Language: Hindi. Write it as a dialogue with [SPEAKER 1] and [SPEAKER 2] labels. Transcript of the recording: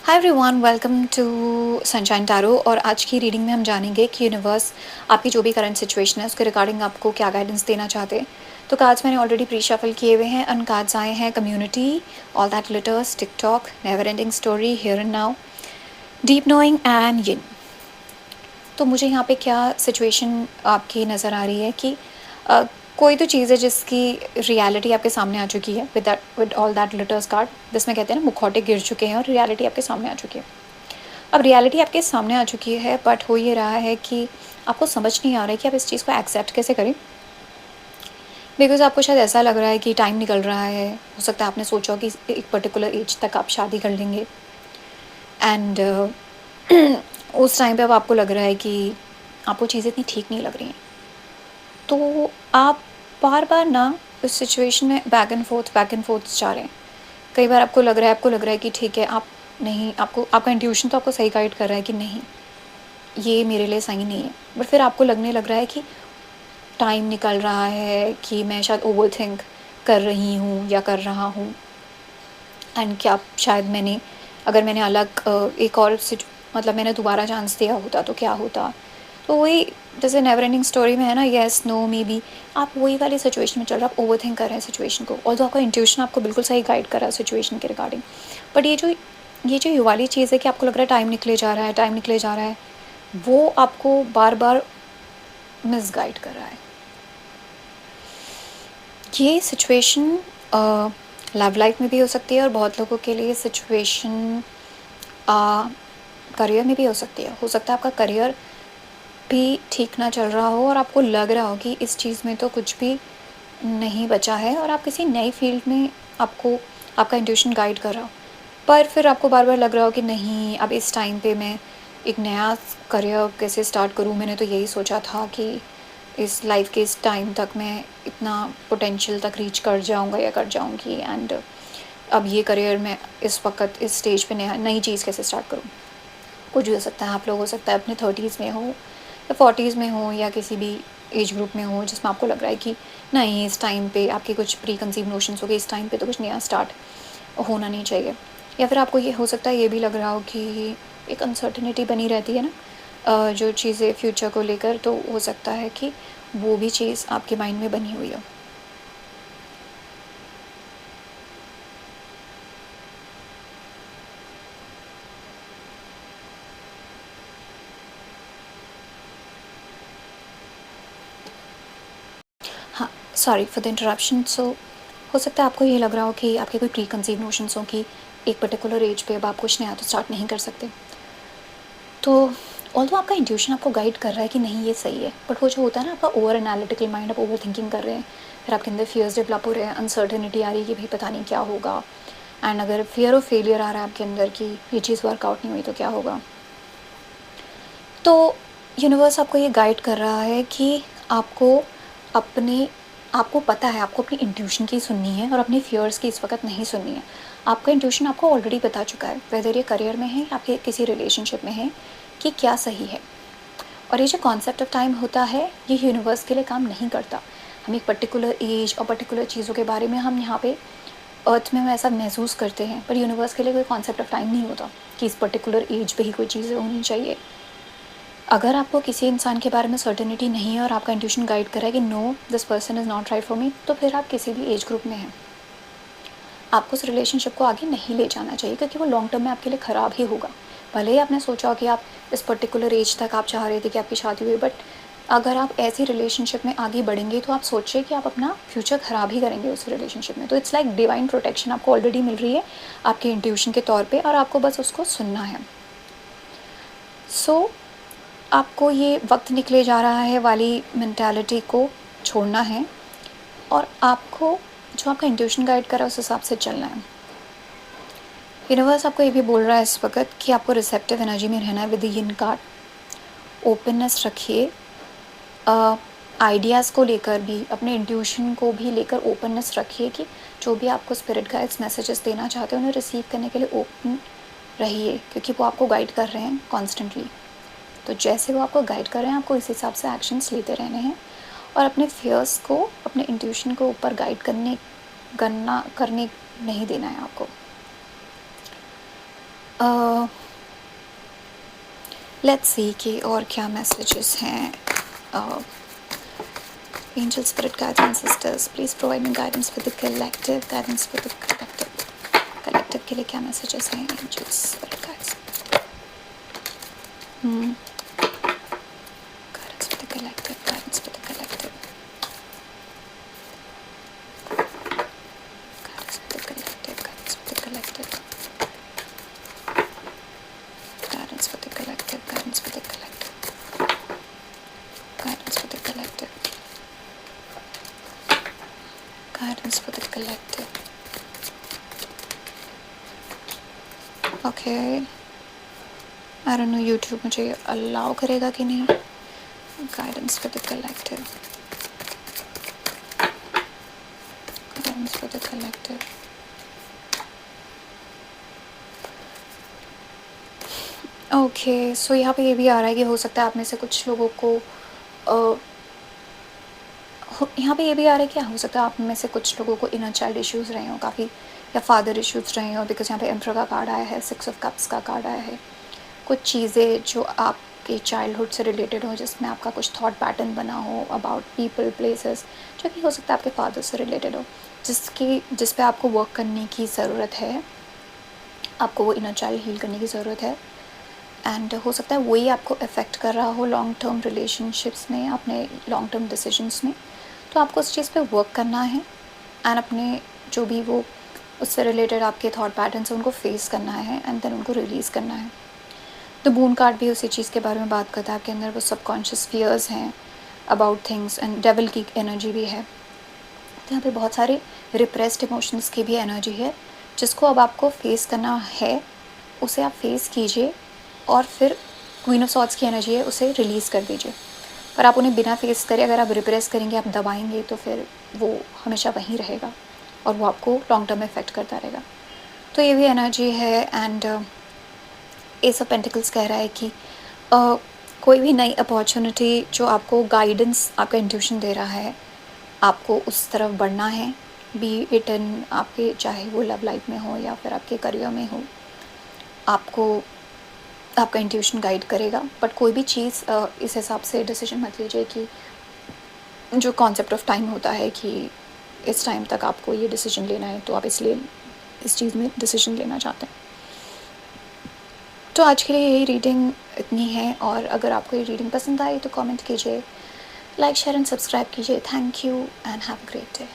[SPEAKER 1] Hi everyone, welcome to Sunshine Tarot. और आज की रीडिंग में हम जानेंगे कि यूनिवर्स आपकी जो भी करंट सिचुएशन है उसके रिगार्डिंग आपको क्या गाइडेंस देना चाहते हैं। तो कार्ड्स मैंने ऑलरेडी प्री शफल किए हुए हैं। अन कार्ड्स आए हैं community, all that litters, TikTok, never ending story, here and now, deep knowing and yin. तो मुझे यहाँ पे क्या सिचुएशन आपकी नज़र आ रही है कि कोई तो चीज़ है जिसकी रियलिटी आपके सामने आ चुकी है with all that litres card, जिसमें कहते हैं ना मुखौटे गिर चुके हैं और रियलिटी आपके सामने आ चुकी है। अब रियलिटी आपके सामने आ चुकी है, बट हो ये रहा है कि आपको समझ नहीं आ रहा है कि आप इस चीज़ को एक्सेप्ट कैसे करें। बिकॉज आपको शायद ऐसा लग रहा है कि टाइम निकल रहा है। हो सकता है आपने सोचा कि एक पर्टिकुलर एज तक आप शादी कर लेंगे एंड उस टाइम पे अब आपको लग रहा है कि आपको चीज़ें इतनी ठीक नहीं लग रही हैं। तो आप बार बार ना उस सिचुएशन में बैक एंड फोर्थ जा रहे हैं। कई बार आपको लग रहा है कि ठीक है, आप नहीं, आपको आपका इंट्यूशन तो आपको सही गाइड कर रहा है कि नहीं, ये मेरे लिए सही नहीं है। बट फिर आपको लगने लग रहा है कि टाइम निकल रहा है, कि मैं शायद ओवर थिंक कर रही हूँ या कर रहा हूँ। एंड क्या शायद मैंने एक और मतलब मैंने दोबारा चांस दिया होता तो क्या होता। तो वही, जैसे नेवर एंडिंग स्टोरी में है ना, येस नो मे बी, आप वही वाली सिचुएशन में चल रहे हैं। आप ओवर थिंक कर रहे हैं सिचुएशन को, और तो आपका इंट्यूशन आपको बिल्कुल सही गाइड कर रहा है सिचुएशन के रिगार्डिंग। बट ये वाली चीज़ है कि आपको लग रहा है टाइम निकले जा रहा है, टाइम निकले जा रहा है, वो आपको बार बार मिसगाइड कर रहा है। ये सिचुएशन लव लाइफ में भी हो सकती है, और बहुत लोगों के लिए सिचुएशन करियर में भी हो सकती है। हो सकता है आपका करियर भी ठीक ना चल रहा हो और आपको लग रहा हो कि इस चीज़ में तो कुछ भी नहीं बचा है, और आप किसी नई फील्ड में आपको आपका इंट्यूशन गाइड कर रहा हो। पर फिर आपको बार बार लग रहा हो कि नहीं, अब इस टाइम पे मैं एक नया करियर कैसे स्टार्ट करूँ। मैंने तो यही सोचा था कि इस लाइफ के इस टाइम तक मैं इतना पोटेंशियल तक रीच कर जाऊँगा या कर जाऊँगी, एंड अब ये करियर में इस वक्त इस स्टेज पे नई चीज़ कैसे स्टार्ट करूँ। कुछ भी हो सकता है। आप लोग हो सकता है अपने 30s में हो या 40s में हो, या किसी भी एज ग्रुप में हो जिसमें आपको लग रहा है कि नहीं, इस टाइम पे आपके कुछ प्री कंसीव नोशंस हो गए, इस टाइम पे तो कुछ नया स्टार्ट होना नहीं चाहिए। या फिर आपको ये हो सकता है ये भी लग रहा हो कि एक अनसर्टिनिटी बनी रहती है ना, जो चीज़ें फ्यूचर को लेकर, तो हो सकता है कि वो भी चीज़ आपके माइंड में बनी हुई हो। हाँ, सॉरी फॉर द इंटरप्शन। सो हो सकता है आपको ये लग रहा हो कि आपके कोई प्री कंसीव नोशंस हो कि एक पर्टिकुलर एज पे अब आप कुछ नया तो स्टार्ट नहीं कर सकते। तो ऑल्दो आपका इंट्यूशन आपको गाइड कर रहा है कि नहीं, ये सही है, बट वो जो होता है ना, आपका ओवर एनालिटिकल माइंड, आप ओवर थिंकिंग कर रहे हैं, फिर आपके अंदर फियर्स डेवलप हो रहे हैं, अनसर्टेनिटी आ रही है कि भाई पता नहीं क्या होगा। एंड अगर फियर ऑफ फेलियर आ रहा है आपके अंदर कि ये चीज़ वर्कआउट नहीं हुई तो क्या होगा। तो यूनिवर्स आपको ये गाइड कर रहा है कि आपको अपने आपको पता है, आपको अपनी इंट्यूशन की सुननी है और अपने फियर्स की इस वक्त नहीं सुननी है। आपका इंट्यूशन आपको ऑलरेडी बता चुका है, वेदर ये करियर में है या आपके किसी रिलेशनशिप में है, कि क्या सही है। और ये जो कॉन्सेप्ट ऑफ टाइम होता है, ये यूनिवर्स के लिए काम नहीं करता। हम एक पर्टिकुलर एज और पर्टिकुलर चीज़ों के बारे में हम यहाँ पे अर्थ में हम ऐसा महसूस करते हैं, पर यूनिवर्स के लिए कोई कॉन्सेप्ट ऑफ टाइम नहीं होता कि इस पर्टिकुलर एज पे ही कोई चीज़ें होनी चाहिए। अगर आपको किसी इंसान के बारे में सर्टेनिटी नहीं है और आपका इंट्यूशन गाइड कर रहा है कि no, this person is not right for me, तो फिर आप किसी भी एज ग्रुप में हैं, आपको उस रिलेशनशिप को आगे नहीं ले जाना चाहिए, क्योंकि वो लॉन्ग टर्म में आपके लिए ख़राब ही होगा। भले ही आपने सोचा कि आप इस पर्टिकुलर एज तक आप चाह रहे थे कि आपकी शादी हुई, बट अगर आप ऐसी रिलेशनशिप में आगे बढ़ेंगे तो आप सोचिए कि आप अपना फ्यूचर ख़राब ही करेंगे उस रिलेशनशिप में। तो इट्स लाइक डिवाइन प्रोटेक्शन आपको ऑलरेडी मिल रही है आपके इंट्यूशन के तौर पे, और आपको बस उसको सुनना है। सो आपको ये वक्त निकले जा रहा है वाली मेंटालिटी को छोड़ना है, और आपको जो आपका इंट्यूशन गाइड कर रहा है उस हिसाब से चलना है। यूनिवर्स आपको ये भी बोल रहा है इस वक्त कि आपको रिसेप्टिव एनर्जी में रहना है विद इन कार्ड। ओपननेस रखिए, आइडियाज़ को लेकर भी, अपने इंट्यूशन को भी लेकर ओपननेस रखिए कि जो भी आपको स्पिरिट गाइड्स मैसेजेस देना चाहते हैं उन्हें रिसीव करने के लिए ओपन रहिए, क्योंकि वो आपको गाइड कर रहे हैं कॉन्स्टेंटली। तो जैसे वो आपको गाइड कर रहे हैं, आपको इस हिसाब से एक्शंस लेते रहने हैं, और अपने फियर्स को, अपने इंट्यूशन को ऊपर गाइड करने नहीं देना है आपको। लेट्स सी कि और क्या मैसेजेस हैं. Angel spirit guides and sisters, please provide me guidance for the collective. Guidance for the collective के लिए क्या मैसेजेस हैं angel spirit guides. Guidance for the collective. Guidance for the collective. Guidance for the collective. Guidance for the collective. Guidance for the collective. Guidance for the collective. Guidance for the collective. Guidance for the collective. Okay. I don't know YouTube मुझे allow करेगा कि नहीं. Guidance for the collective. Guidance for the collective. Okay so यहाँ पे ये भी आ रहा है कि हो सकता है आप में से कुछ लोगों को यहाँ पे ये भी आ रहा है कि हो सकता है आप में से कुछ लोगों को इनर चाइल्ड इश्यूज़ रहे हो काफ़ी, या फादर इश्यूज़ रहे हो, बिकॉज यहाँ पे एम्परर का कार्ड आया है, 6 ऑफ कप्स का कार्ड आया है. कुछ चीज़ें जो आपके चाइल्डहुड से रिलेटेड हो, जिसमें आपका कुछ थॉट पैटर्न बना हो अबाउट पीपल प्लेसेस, जो कि हो सकता है आपके फादर से रिलेटेड हो, जिस पे आपको वर्क करने की ज़रूरत है. आपको वो इनर चाइल्ड हील करने की ज़रूरत है. एंड हो सकता है वही आपको अफेक्ट कर रहा हो लॉन्ग टर्म रिलेशनशिप्स में, अपने लॉन्ग टर्म डिसीजंस में. तो आपको उस चीज़ पे वर्क करना है एंड अपने जो भी वो उससे रिलेटेड आपके थॉट पैटर्न्स हैं उनको फेस करना है एंड देन उनको रिलीज़ करना है. द मून कार्ड भी उसी चीज़ के बारे में बात करता है. आपके अंदर वो सबकॉन्शियस फियर्स हैं अबाउट थिंग्स एंड डेविल की एनर्जी भी है. तो यहाँ पे बहुत सारे रिप्रेस्ड इमोशंस की भी एनर्जी है जिसको अब आपको फेस करना है. उसे आप फेस कीजिए और फिर क्वीन ऑफ सॉर्ड्स की एनर्जी है उसे रिलीज़ कर दीजिए. पर आप उन्हें बिना फेस करे अगर आप रिप्रेस करेंगे, आप दबाएंगे, तो फिर वो हमेशा वहीं रहेगा और वो आपको लॉन्ग टर्म में इफेक्ट करता रहेगा. तो ये भी एनर्जी है. एंड एस ऑफ पेंटिकल्स कह रहा है कि कोई भी नई अपॉर्चुनिटी जो आपको गाइडेंस, आपका इंट्यूशन दे रहा है, आपको उस तरफ बढ़ना है. बी इट इन आपके, चाहे वो लव लाइफ में हो या फिर आपके करियर में हो, आपको आपका इंट्यूशन गाइड करेगा. बट कोई भी चीज़ इस हिसाब से डिसीजन मत लीजिए कि जो कॉन्सेप्ट ऑफ टाइम होता है कि इस टाइम तक आपको ये डिसीजन लेना है, तो आप इसलिए इस चीज़ में डिसीजन लेना चाहते हैं. तो आज के लिए यही रीडिंग इतनी है. और अगर आपको ये रीडिंग पसंद आई तो कमेंट कीजिए, लाइक शेयर एंड सब्सक्राइब कीजिए. Thank you and have a great day.